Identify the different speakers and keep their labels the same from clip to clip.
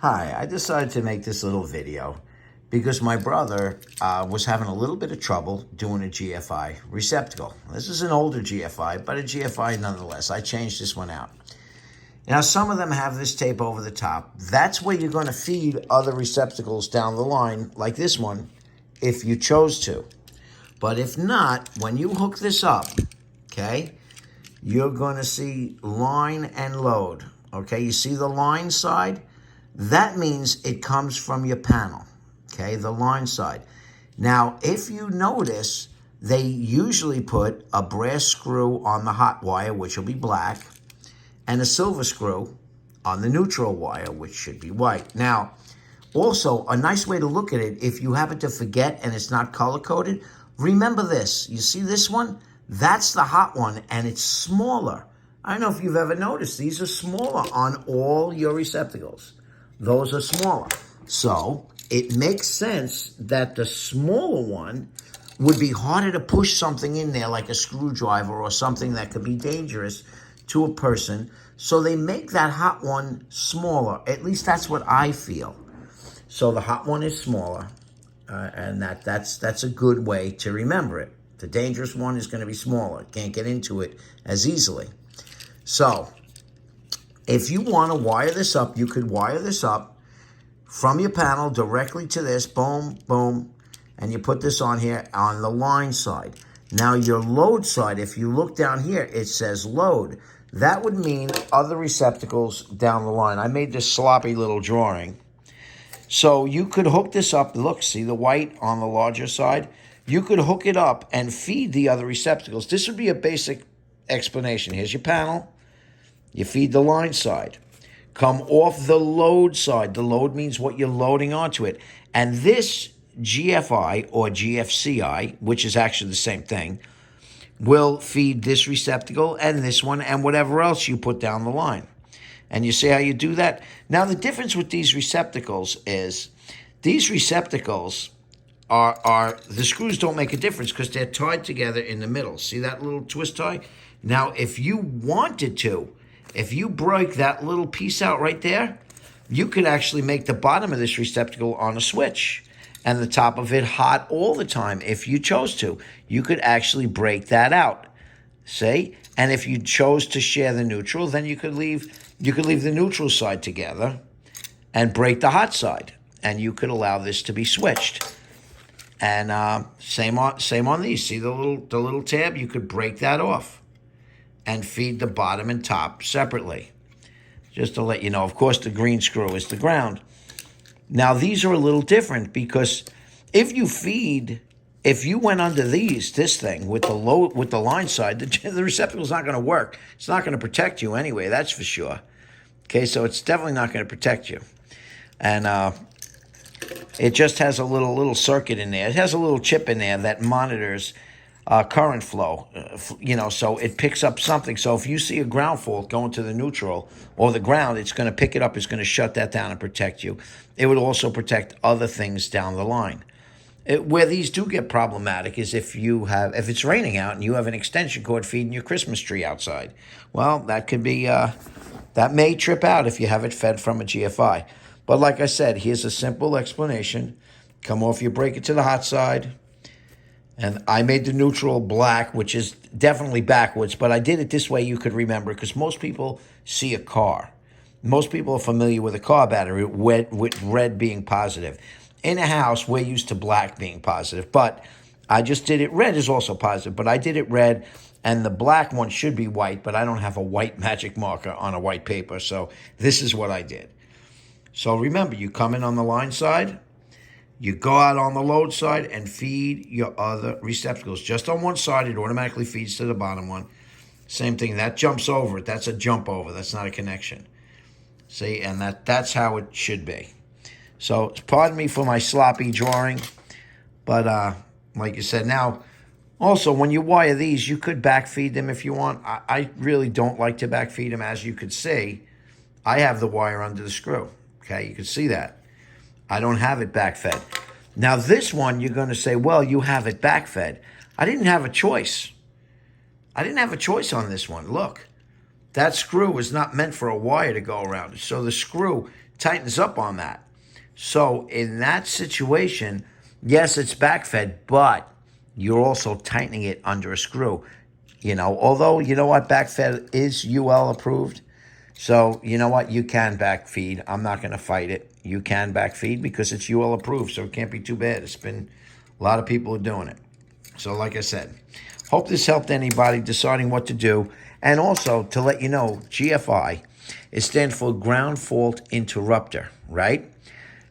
Speaker 1: Hi, I decided to make this little video because my brother was having a little bit of trouble doing a GFI receptacle. This is an older GFI, but a GFI nonetheless. I changed this one out. Now, some of them have this tape over the top. That's where you're going to feed other receptacles down the line, like this one, if you chose to. But if not, when you hook this up, okay, you're going to see line and load. Okay, you see the line side? That means it comes from your panel, okay, the line side. Now, if you notice, they usually put a brass screw on the hot wire, which will be black, and a silver screw on the neutral wire, which should be white. Now, also, a nice way to look at it, if you happen to forget and it's not color-coded, remember this. You see this one? That's the hot one, and it's smaller. I don't know if you've ever noticed, these are smaller on all your receptacles. Those are smaller. So it makes sense that the smaller one would be harder to push something in there like a screwdriver or something that could be dangerous to a person. So they make that hot one smaller. At least that's what I feel. So the hot one is smaller, and that's a good way to remember it. The dangerous one is going to be smaller. Can't get into it as easily. So if you want to wire this up, you could wire this up from your panel directly to this, boom, boom, and you put this on here on the line side. Now your load side, if you look down here, it says load. That would mean other receptacles down the line. I made this sloppy little drawing. So you could hook this up. Look, see the white on the larger side? You could hook it up and feed the other receptacles. This would be a basic explanation. Here's your panel. You feed the line side. Come off the load side. The load means what you're loading onto it. And this GFI or GFCI, which is actually the same thing, will feed this receptacle and this one and whatever else you put down the line. And you see how you do that? Now, the difference with these receptacles is these receptacles are the screws don't make a difference because they're tied together in the middle. See that little twist tie? Now, if you wanted to, if you break that little piece out right there, you could actually make the bottom of this receptacle on a switch and the top of it hot all the time if you chose to. You could actually break that out, see? And if you chose to share the neutral, then you could leave the neutral side together and break the hot side, and you could allow this to be switched. And same on these. See the little tab? You could break that off and feed the bottom and top separately. Just to let you know, of course, the green screw is the ground. Now, these are a little different because if you went under this thing with the line side, the receptacle's not going to work. It's not going to protect you anyway, that's for sure. Okay, so it's definitely not going to protect you. And it just has a little circuit in there. It has a little chip in there that monitors current flow, so it picks up something. So if you see a ground fault going to the neutral or the ground, it's going to pick it up. It's going to shut that down and protect you. It would also protect other things down the line. Where these do get problematic is if it's raining out and you have an extension cord feeding your Christmas tree outside. Well, that could be, that may trip out if you have it fed from a GFI. But like I said, here's a simple explanation. Come off, you break it to the hot side. And I made the neutral black, which is definitely backwards, but I did it this way you could remember because most people see a car. Most people are familiar with a car battery, with red being positive. In a house, we're used to black being positive, but I just did it. Red is also positive, but I did it red, and the black one should be white, but I don't have a white magic marker on a white paper, so this is what I did. So remember, you come in on the line side, you go out on the load side and feed your other receptacles. Just on one side, it automatically feeds to the bottom one. Same thing, that jumps over it. That's a jump over. That's not a connection. See, and that's how it should be. So pardon me for my sloppy drawing, but like you said, now, also, when you wire these, you could backfeed them if you want. I really don't like to backfeed them. As you could see, I have the wire under the screw. Okay, you can see that. I don't have it backfed. Now this one, you're going to say, well, you have it backfed. I didn't have a choice. I didn't have a choice on this one. Look, that screw was not meant for a wire to go around. So the screw tightens up on that. So in that situation, yes, it's backfed, but you're also tightening it under a screw. Although, you know what, backfed is UL approved. So, you know what, you can backfeed. I'm not going to fight it. You can backfeed because it's UL approved, so it can't be too bad. It's been, a lot of people are doing it. So like I said, hope this helped anybody deciding what to do. And also to let you know, GFI, it stands for ground fault interrupter, right?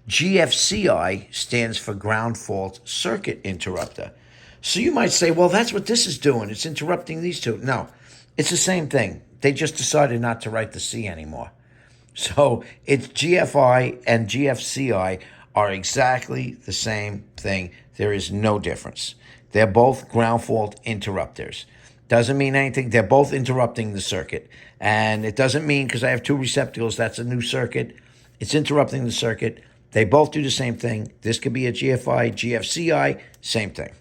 Speaker 1: GFCI stands for ground fault circuit interrupter. So you might say, well, that's what this is doing. It's interrupting these two. No, it's the same thing. They just decided not to write the C anymore. So it's GFI and GFCI are exactly the same thing. There is no difference. They're both ground fault interrupters. Doesn't mean anything. They're both interrupting the circuit. And it doesn't mean because I have two receptacles, that's a new circuit. It's interrupting the circuit. They both do the same thing. This could be a GFI, GFCI, same thing.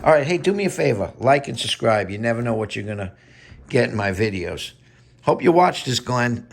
Speaker 1: All right, hey, do me a favor. Like and subscribe. You never know what you're going to get in my videos. Hope you watched this, Glenn.